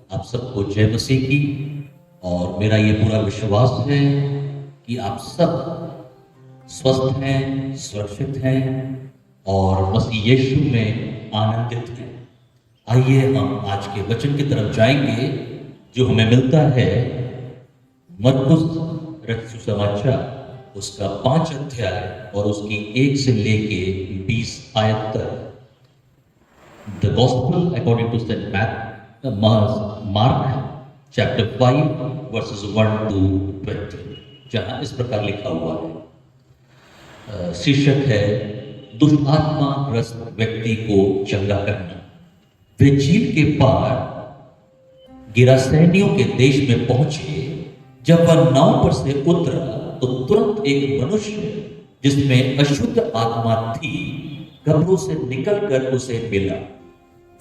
आप सबको जय मसीह की। और मेरा ये पूरा विश्वास है कि आप सब स्वस्थ हैं, सुरक्षित हैं और मसीह यीशु में आनंदित हैं। आइए हम आज के वचन की तरफ जाएंगे जो हमें मिलता है मरकुस रचित सुसमाचार उसका 5 अध्याय और उसकी 1 से लेके 20 आयत तक। The Gospel according to Mark chapter 5 verses 1 to 20, जहां इस प्रकार लिखा हुआ है। शीर्षक है दुष्ट आत्मा ग्रस्त व्यक्ति को चंगा करना। वे झील के पार गिरासेनियों के देश में पहुंचे। जब वह नाव पर से उतरा तो तुरंत एक मनुष्य जिसमें अशुद्ध आत्मा थी कब्रों से निकलकर उसे मिला।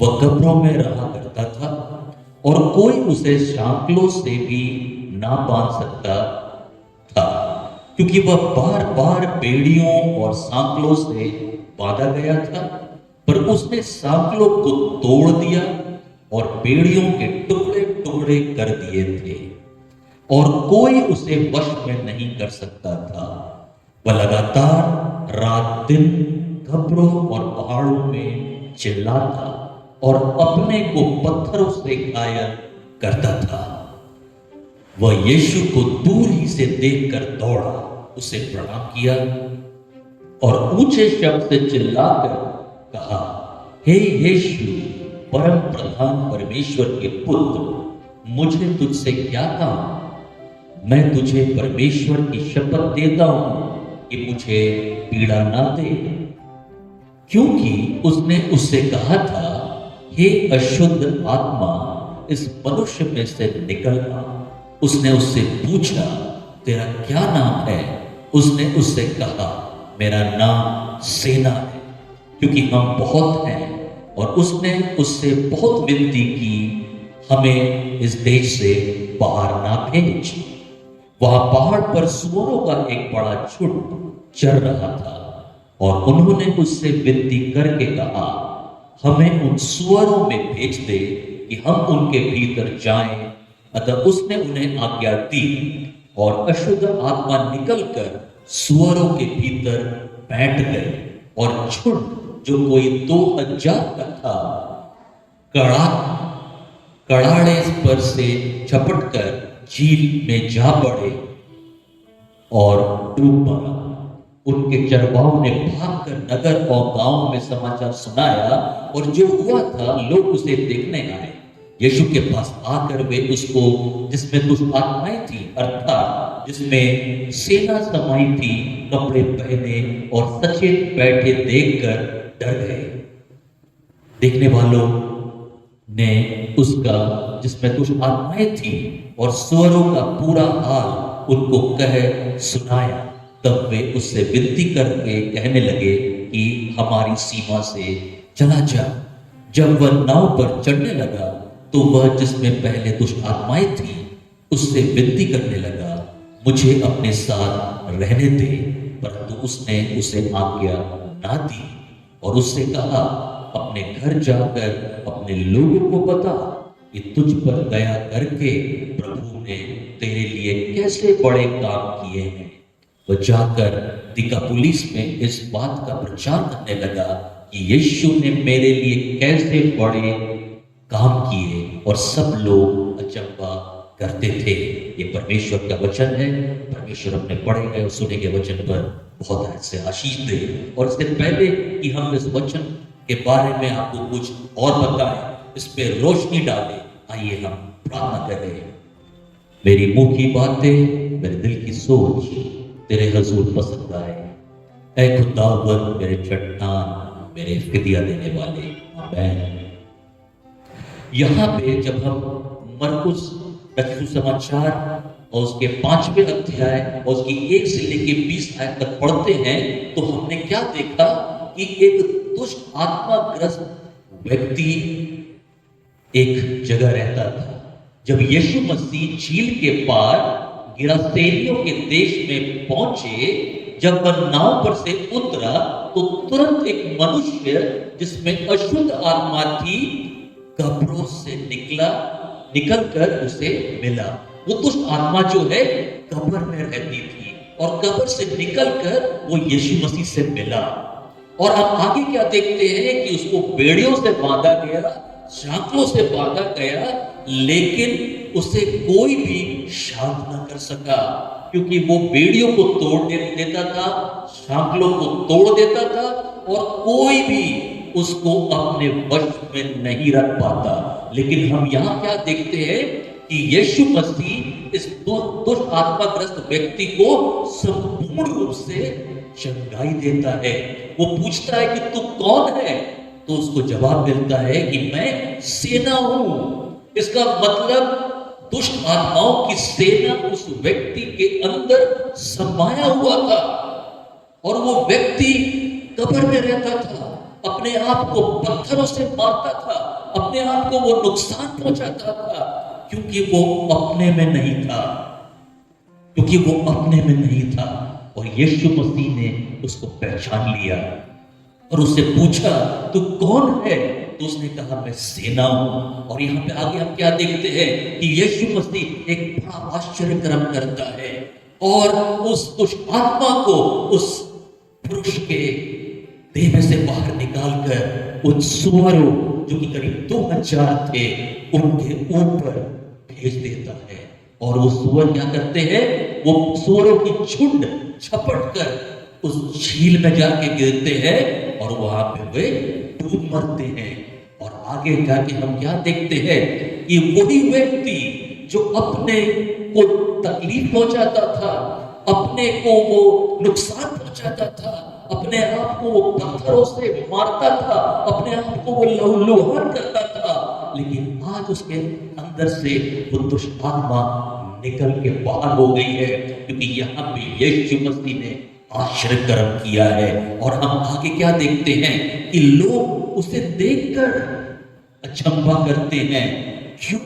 वह कब्रों में रहा करता था और कोई उसे सांकलों से भी ना बांध सकता था, क्योंकि वह बार बार बेड़ियों और सांकलों से बांधा गया था। पर उसने सांकलों को तोड़ दिया और बेड़ियों के टुकड़े टुकड़े कर दिए थे और कोई उसे वश में नहीं कर सकता था। वह लगातार रात दिन कब्रों और पहाड़ों में चिल्लाता और अपने को पत्थरों से घायल करता था। वह यीशु को दूर ही से देखकर दौड़ा, उसे प्रणाम किया और ऊंचे शब्द से चिल्लाकर कहा, हे यीशु, परम प्रधान परमेश्वर के पुत्र, मुझे तुझसे क्या काम? मैं तुझे परमेश्वर की शपथ देता हूं कि मुझे पीड़ा ना दे। क्योंकि उसने उससे कहा था, हे अशुद्ध आत्मा, इस मनुष्य में से निकल आ। उसने उससे पूछा, तेरा क्या नाम है? उसने उससे कहा, मेरा नाम सेना है, क्योंकि हम बहुत हैं। और उसने उससे बहुत विनती की, हमें इस देश से बाहर ना भेज। वहां पहाड़ पर सूअरों का एक बड़ा झुंड चर रहा था और उन्होंने उससे विनती करके कहा, हमें उन सूअरों में भेज दे कि हम उनके भीतर जाएं। अतः उसने उन्हें आज्ञा दी और अशुद्ध आत्मा निकलकर सूअरों के भीतर बैठ गए और झुंड जो कोई 2000 का था कड़ाड़े पर से झपटकर झील में जा पड़े और डूब मरा। उनके चरवाहों ने भागकर नगर और गांव में समाचार सुनाया और जो हुआ था लोग उसे देखने आए। यीशु के पास आकर वे उसको, जिसमें दुष्ट आत्माएं थी अर्थात जिसमें सेना समाई थी, कपड़े पहने और सचेत बैठे देखकर डर गए। देखने वालों ने उसका, जिसमें दुष्ट आत्माएं थी और सूअरों का पूरा हाल उनको कह सुनाया। तब वे उससे विनती करके कहने लगे कि हमारी सीमा से चला जा। जब वह नाव पर चढ़ने लगा तो वह, जिसमें पहले दुष्ट आत्माएं थी, उससे विनती करने लगा, मुझे अपने साथ रहने दे। परंतु उसने उसे आज्ञा ना दी और उससे कहा, अपने घर जाकर अपने लोगों को बता कि तुझ पर दया करके प्रभु ने तेरे लिए कैसे बड़े काम किए हैं। वह जाकर दिकापुलिस में इस बात का प्रचार करने लगा कि यीशु ने मेरे लिए कैसे बड़े काम किए और सब लोग अचंभा करते थे। ये परमेश्वर का वचन है। परमेश्वर अपने पढ़े गए और सुने गए वचन पर बहुत ऐसे आशीष दे। और इससे पहले कि हम इस वचन के बारे में आपको कुछ और बताएं, इस पे रोशनी डालें, आइए हम प्रार्थना करें। मेरी मुंह की बातें, मेरे दिल की सोच तेरे हजूर पसंद आए। ऐ खुदावंद, मेरे चट्टान, मेरे फिदिया देने वाले, आमीन। यहाँ पे जब हम मरकुस रचित सुसमाचार और उसके 5वें अध्याय और उसकी 1 से लेके 20 आयत तक पढ़ते हैं तो हमने क्या देखा कि एक दुष्ट आत्माग्रस्त व्यक्ति एक जगह रहता था। जब यीशु मसीह झील के पार गिरासेनियों के देश में पहुंचे, जब वह नाव पर से उतरा तो तुरंत एक मनुष्य जिसमें अशुद्ध आत्मा थी कब्रों से निकला निकल कर उसे मिला। वो दुष्ट आत्मा जो है कब्र में रहती थी और कब्र से निकलकर वो यीशु मसीह से मिला। और अब आगे क्या देखते हैं कि उसको बेड़ियों से बांधा गया, सांकलों से बांधा गया, लेकिन उसे कोई भी शांत न कर सका, क्योंकि वो बेड़ियों को तोड़ देता था, सांकलों को तोड़ देता था और कोई भी उसको अपने वश में नहीं रख पाता। लेकिन हम यहाँ क्या देखते हैं कि यीशु मसीह इस दुष्ट आत्माग्रस्त व्यक्ति को संपूर्ण रूप से चंगाई देता है। वो पूछता है कि तू कौन है, तो उसको जवाब मिलता है कि मैं सेना हूं। इसका मतलब दुष्ट आत्माओं की सेना उस व्यक्ति के अंदर समाया हुआ था और वो व्यक्ति कब्र में रहता था, अपने आप को पत्थरों से मारता था, अपने आप को वो नुकसान पहुंचाता था, क्योंकि वो अपने में नहीं था, क्योंकि वो अपने में नहीं था। और यीशु मसीह ने उसको पहचान लिया और उससे पूछा तू कौन है, तो उसने कहा मैं सेना हूं। और यहाँ पे आगे हम क्या देखते हैं कि यीशु मसीह एक बड़ा आश्चर्य कर्म करता है और उस दुष्ट आत्मा को उस पुरुष के देह में से बाहर निकालकर उन सुअरों जो कि करीब 2000 थे उनके ऊपर भेज देता है। और वो सुअर क्या करते हैं, वो सुअरों की झुंड झपट कर उस झील में जाके गिरते हैं और वहां पे वे डूब मरते हैं। और आगे जाके हम क्या देखते हैं कि वही व्यक्ति जो अपने को तकलीफ पहुंचाता था, अपने को वो नुकसान पहुंचाता था, अपने आप को वो पत्थरों से मारता था, अपने आप को वो लहूलुहान करता था, लेकिन आज उसके अंदर से वो दुष्ट आत्मा निकल के बाहर हो गई है, क्योंकि यहाँ पे यीशु मसीह ने आश्चर्य कर्म किया है। और हम आगे क्या देखते हैं कि लोग उसे देखकर अचंभा करते हैं। क्यों?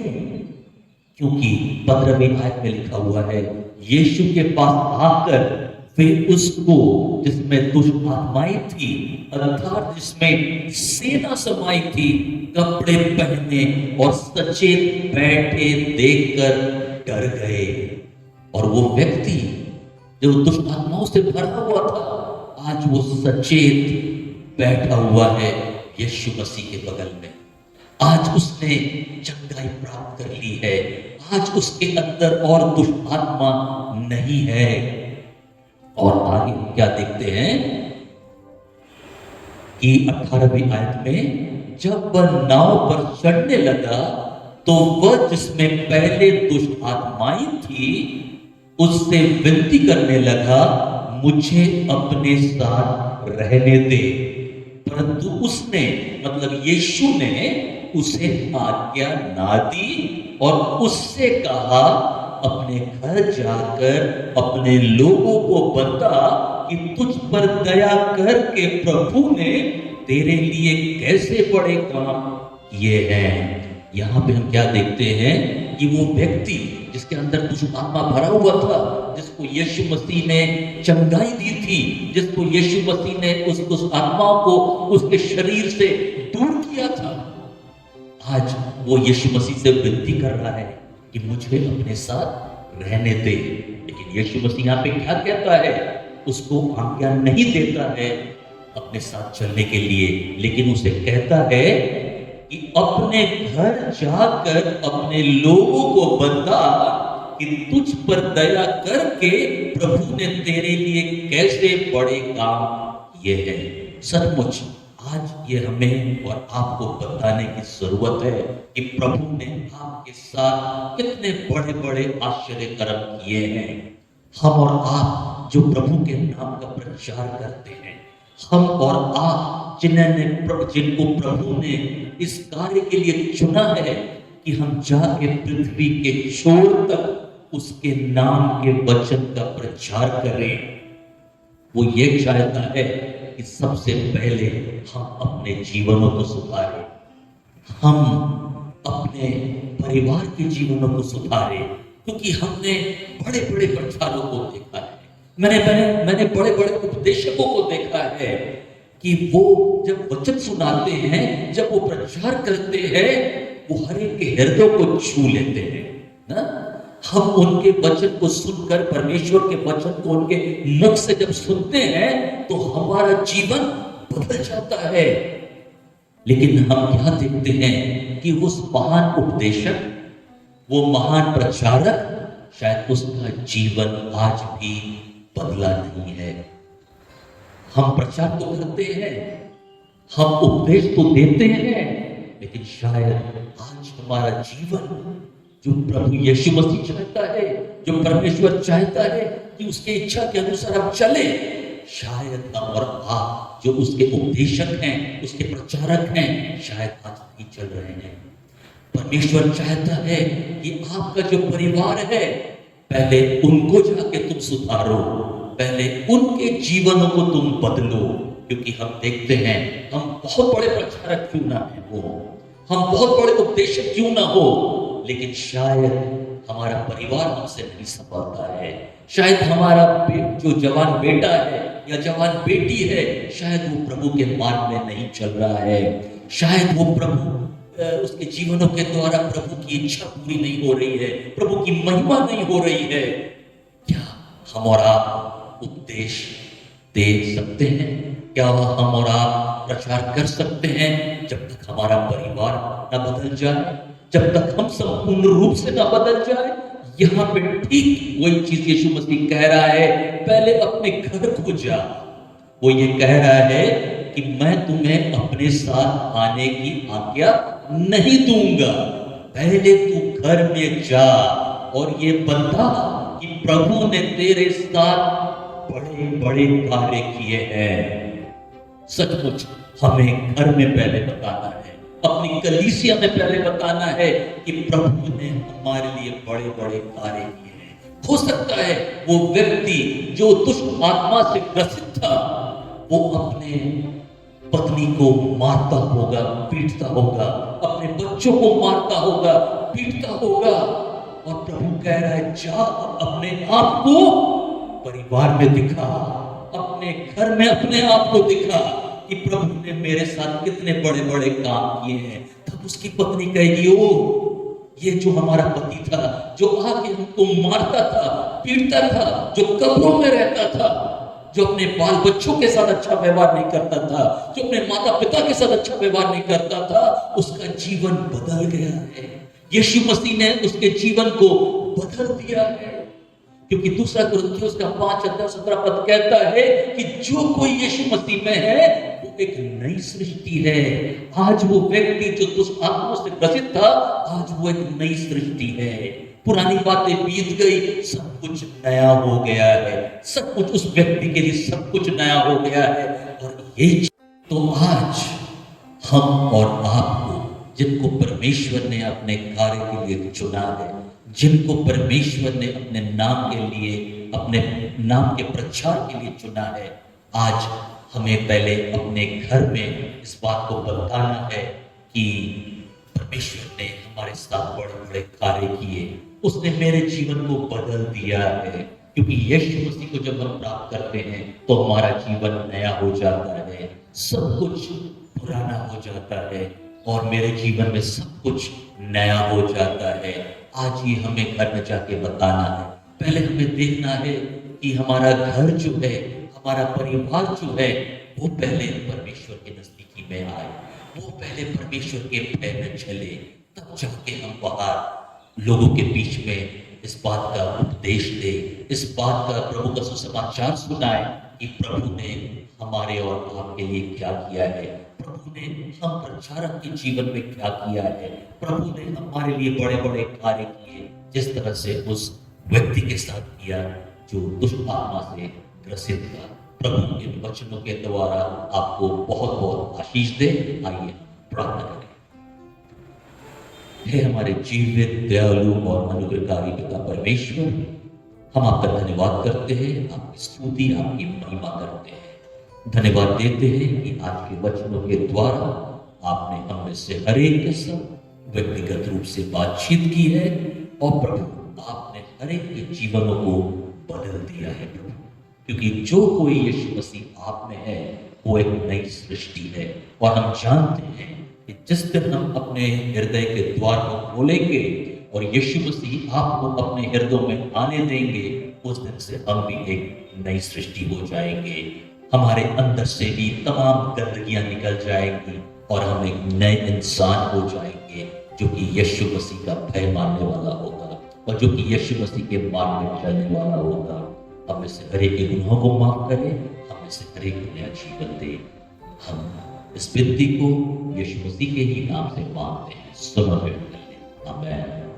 क्योंकि 15वीं आयत में लिखा हुआ है, यीशु के पास आकर वे उसको, जिसमें दुष्ट आत्माएं थी अर्थात जिसमें सेना समाई थी, कपड़े पहने और सचेत बैठे देखकर डर गए। और वो व्यक्ति जो दुष्ट आत्माओं से भरा हुआ था, आज वो सचेत बैठा हुआ है यीशु मसीह के बगल में। आज उसने चंगाई प्राप्त कर ली है, आज उसके अंदर और दुष्ट आत्मा नहीं है। और आगे क्या देखते हैं कि 18वीं आयत में जब वह नाव पर चढ़ने लगा तो वह जिसमें पहले दुष्ट आत्माएं थी उससे विनती करने लगा, मुझे अपने साथ रहने दे। परंतु उसने, मतलब यीशु ने उसे आज्ञा ना दी और उससे कहा, अपने घर जाकर अपने लोगों को बता कि तुझ पर दया करके प्रभु ने तेरे लिए कैसे बड़े काम किए हैं। यहाँ पे हम क्या देखते हैं कि वो व्यक्ति जिसके अंदर दुष्ट आत्मा भरा हुआ था, जिसको यीशु मसीह ने चंगाई दी थी, जिसको यीशु मसीह ने उस आत्माओं को उसके शरीर से दूर किया था, आज वो यीशु मसीह से विनती कर रहा है कि मुझे अपने साथ रहने दे। लेकिन यीशु मसीह यहाँ पे क्या कहता है, उसको आज्ञा नहीं देता है अपने साथ चलने के लिए, लेकिन उसे कहता है कि अपने घर जाकर अपने लोगों को बता कि तुझ पर दया करके प्रभु ने तेरे लिए कैसे बड़े काम किए हैं। सचमुच आज ये हमें और आपको बताने की जरूरत है कि प्रभु ने आपके साथ कितने बड़े बड़े आश्चर्य कर्म किए हैं। हम और आप जो प्रभु के नाम का प्रचार करते हैं, हम और आप जिनको प्रभु ने इस कार्य के लिए चुना है कि हम जाके पृथ्वी के छोर तक उसके नाम के वचन का प्रचार करें, वो ये चाहता है कि सबसे पहले हम अपने जीवनों को सुधारें, हम अपने परिवार के जीवनों को सुधारें। क्योंकि हमने बड़े बड़े प्रचारों को देखा है, मैंने बड़े बड़े उपदेशकों को देखा है कि वो जब वचन सुनाते हैं, जब वो प्रचार करते हैं, वो हर एक के हृदय को छू लेते हैं ना। हम उनके वचन को सुनकर, परमेश्वर के वचन को उनके मुख से जब सुनते हैं तो हमारा जीवन बदल जाता है। लेकिन हम क्या देखते हैं कि उस महान उपदेशक, वो महान प्रचारक, शायद उसका जीवन आज भी बदला नहीं है। हम प्रचार तो करते हैं, हम उपदेश तो देते हैं, लेकिन शायद आज हमारा जीवन जो प्रभु यीशु मसीह चाहता है, जो परमेश्वर चाहता है कि उसके इच्छा के अनुसार हम चले, शायद हम और आप जो उसके उपदेशक हैं, उसके प्रचारक हैं, शायद आज नहीं चल रहे हैं। परमेश्वर चाहता है कि आपका जो परिवार है, पहले उनको जाके तुम सुधारो, पहले उनके जीवनों को तुम बदलो। क्योंकि हम देखते हैं, हम बहुत बड़े प्रचारक क्यों ना हो, हम बहुत बड़े उपदेशक क्यों ना हो, लेकिन शायद हमारा परिवार हमसे नहीं संभलता है। शायद हमारा जो जवान बेटा है या जवान बेटी है, शायद वो प्रभु के मार्ग में नहीं चल रहा है। शायद वो प्रभु उसके जीवनों के द्वारा प्रभु की इच्छा पूरी नहीं हो रही है, प्रभु की महिमा नहीं हो रही है। क्या हम और आप उपदेश दे सकते हैं? क्या हम और आप प्रचार कर सकते हैं जब तक हमारा परिवार न बदल जाए, जब तक हम संपूर्ण रूप से न बदल जाए? यहाँ पे ठीक वही चीज यीशु मसीह कह रहा है, पहले अपने घर को जा। वो ये कह रहा है कि मैं तुम्हें अपने साथ आने की आज्ञा नहीं दूंगा, पहले तू घर में जा और ये बता कि प्रभु ने तेरे साथ बड़े बड़े कार्य किए हैं। सचमुच हमें घर में पहले बताना है, अपनी कलीसिया में पहले बताना है कि प्रभु ने हमारे लिए बड़े बड़े कार्य किए हैं। हो सकता है वो व्यक्ति जो दुष्ट आत्मा से ग्रसित था, वो अपने पत्नी को मारता होगा, पीटता होगा, अपने बच्चों को मारता होगा, पीटता होगा, और प्रभु कह रहा है जा अपने आप को परिवार में दिखा, अपने घर में अपने आप को दिखा कि प्रभु ने मेरे साथ कितने बड़े बड़े काम किए हैं। तब उसकी पत्नी कहेगी, ओ ये जो हमारा पति था, जो आके हमको मारता था, पीटता था, जो कब्रों में रहता था, जो अपने बाल बच्चों के साथ अच्छा व्यवहार नहीं करता था, जो अपने माता पिता के साथ अच्छा व्यवहार नहीं करता था, उसका जीवन बदल गया है। यीशु मसीह ने उसके जीवन को बदल दिया है। क्योंकि दूसरा कुरिन्थियों का 5:17 कहता है कि जो कोई यीशु मसीह में है वो एक नई सृष्टि है। आज वो व्यक्ति जो दुष्ट आत्माओं से ग्रसित था, आज वो एक नई सृष्टि है। पुरानी बातें बीत गई, सब कुछ नया हो गया है। सब कुछ उस व्यक्ति के लिए सब कुछ नया हो गया है। और यही तो आज हम और आपको, जिनको परमेश्वर ने अपने कार्य के लिए चुना है, जिनको परमेश्वर ने अपने नाम के लिए, अपने नाम के प्रचार के लिए चुना है, आज हमें पहले अपने घर में इस बात को बताना है कि परमेश्वर ने हमारे साथ बड़े बड़े कार्य किए, उसने मेरे जीवन को बदल दिया है। क्योंकि यीशु मसीह को जब हम प्राप्त करते हैं तो हमारा जीवन नया हो जाता है, सब कुछ पुराना हो जाता है और मेरे जीवन में सब कुछ नया हो जाता है। आज ही हमें घर में जाके बताना है। पहले हमें देखना है कि हमारा घर जो है, हमारा परिवार जो है, वो पहले परमेश्वर के नजदीकी में आए, वो पहले परमेश्वर के भय में चले, तब जाके हम बाहर लोगों के बीच में इस बात का उपदेश दे, इस बात का, प्रभु का सुसमाचार सुनाए कि प्रभु ने हमारे और आपके लिए क्या किया है, प्रभु ने हम प्रचारक के जीवन में क्या किया है, प्रभु ने हमारे लिए बड़े बड़े कार्य किए, जिस तरह से उस व्यक्ति के साथ किया जो दुष्ट आत्मा से ग्रसित था। प्रभु के वचनों के द्वारा आपको बहुत बहुत आशीष दे। आइए प्रार्थना करें। हे हमारे जीवित, दयालु और अनुग्रहकारी पिता परमेश्वर, हम आपका धन्यवाद करते हैं, आपकी स्तुति, आपकी महिमा करते हैं। धन्यवाद देते हैं कि आज के वचनों के द्वारा आपने हम में से हर एक के साथ व्यक्तिगत रूप से बातचीत की है और प्रभु आपने हर एक के जीवनों को बदल दिया है प्रभु। क्योंकि जो कोई यीशु मसीह आप में है वो एक नई सृष्टि है और हम जानते हैं कि जिस दिन हम अपने हृदय के द्वार को खोलेंगे और यीशु मसीह आपको अपने हृदय में आने देंगे, उस दिन से हम भी एक नई सृष्टि हो जाएंगे। हमारे अंदर से भी तमाम गंदगियां निकल जाएंगी और हम एक नए इंसान हो जाएंगे जो कि यीशु मसीह का भय मानने वाला होगा और जो कि यीशु मसीह के मार्ग में चलने वाला होगा। हमें से हर एक के गुनाहों को माफ करे, हमें से हर एक को नया जीवन दे। हम इस विनती को यीशु मसीह के ही नाम से मांगते हैं, समर्पित करते हैं। आमीन।